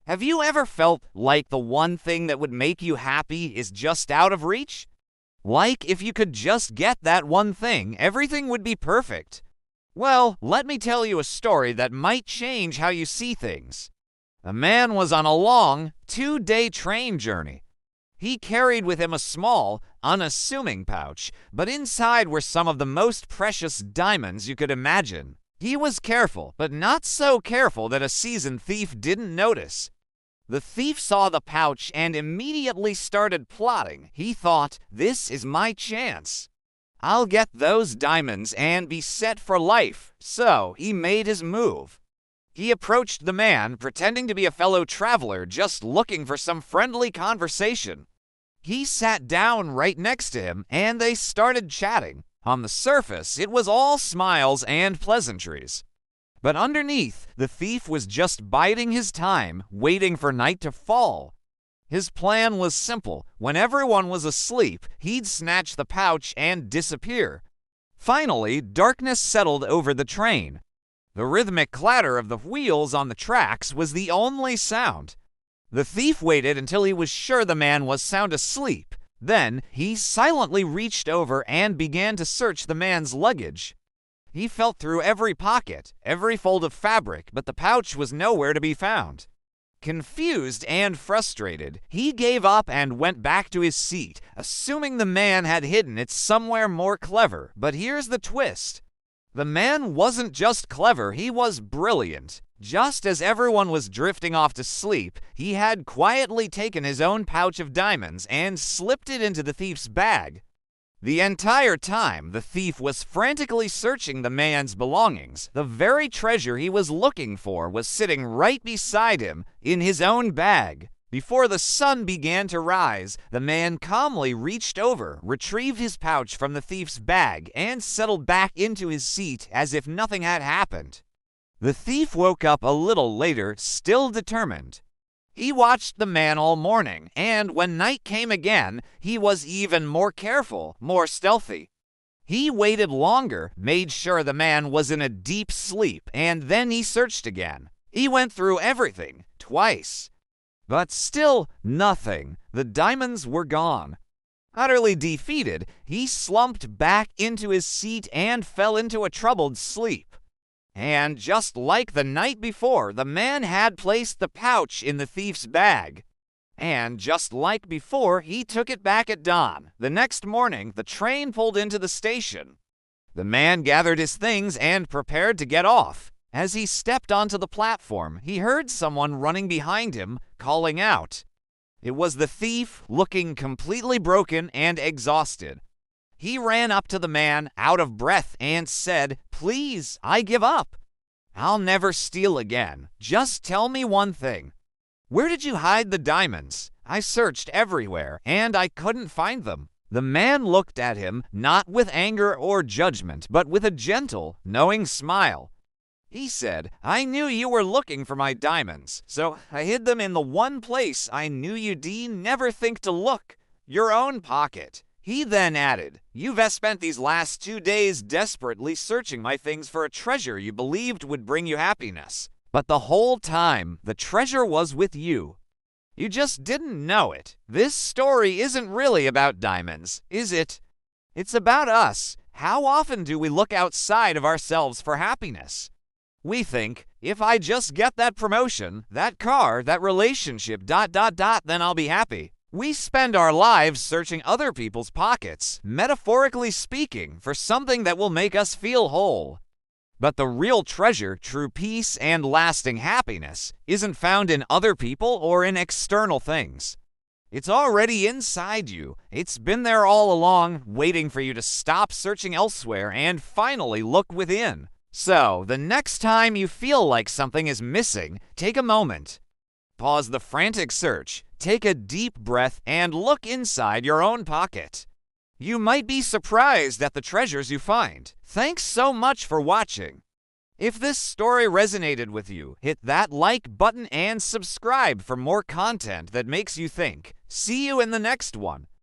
Have you ever felt like the one thing that would make you happy is just out of reach? Like if you could just get that one thing, everything would be perfect. Well, let me tell you a story that might change how you see things. A man was on a long, 2-day train journey. He carried with him a small, unassuming pouch, but inside were some of the most precious diamonds you could imagine. He was careful, but not so careful that a seasoned thief didn't notice. The thief saw the pouch and immediately started plotting. He thought, "This is my chance. I'll get those diamonds and be set for life." So he made his move. He approached the man, pretending to be a fellow traveler just looking for some friendly conversation. He sat down right next to him, and they started chatting. On the surface, it was all smiles and pleasantries. But underneath, the thief was just biding his time, waiting for night to fall. His plan was simple. When everyone was asleep, he'd snatch the pouch and disappear. Finally, darkness settled over the train. The rhythmic clatter of the wheels on the tracks was the only sound. The thief waited until he was sure the man was sound asleep. Then, he silently reached over and began to search the man's luggage. He felt through every pocket, every fold of fabric, but the pouch was nowhere to be found. Confused and frustrated, he gave up and went back to his seat, assuming the man had hidden it somewhere more clever. But here's the twist. The man wasn't just clever, he was brilliant. Just as everyone was drifting off to sleep, he had quietly taken his own pouch of diamonds and slipped it into the thief's bag. The entire time, the thief was frantically searching the man's belongings. The very treasure he was looking for was sitting right beside him in his own bag. Before the sun began to rise, the man calmly reached over, retrieved his pouch from the thief's bag, and settled back into his seat as if nothing had happened. The thief woke up a little later, still determined. He watched the man all morning, and when night came again, he was even more careful, more stealthy. He waited longer, made sure the man was in a deep sleep, and then he searched again. He went through everything, twice. But still nothing. The diamonds were gone. Utterly defeated, he slumped back into his seat and fell into a troubled sleep. And just like the night before, the man had placed the pouch in the thief's bag. And just like before, he took it back at dawn. The next morning, the train pulled into the station. The man gathered his things and prepared to get off. As he stepped onto the platform, he heard someone running behind him, calling out. It was the thief, looking completely broken and exhausted. He ran up to the man, out of breath, and said, "Please, I give up. I'll never steal again. Just tell me one thing. Where did you hide the diamonds? I searched everywhere, and I couldn't find them." The man looked at him, not with anger or judgment, but with a gentle, knowing smile. He said, "I knew you were looking for my diamonds, so I hid them in the one place I knew you'd never think to look, your own pocket." He then added, "You've spent these last 2 days desperately searching my things for a treasure you believed would bring you happiness. But the whole time, the treasure was with you. You just didn't know it. This story isn't really about diamonds, is it? It's about us. How often do we look outside of ourselves for happiness? We think, if I just get that promotion, that car, that relationship, then I'll be happy. We spend our lives searching other people's pockets, metaphorically speaking, for something that will make us feel whole. But the real treasure, true peace, and lasting happiness isn't found in other people or in external things. It's already inside you. It's been there all along, waiting for you to stop searching elsewhere and finally look within. So, the next time you feel like something is missing, take a moment. Pause the frantic search, take a deep breath, and look inside your own pocket. You might be surprised at the treasures you find. Thanks so much for watching. If this story resonated with you, hit that like button and subscribe for more content that makes you think. See you in the next one.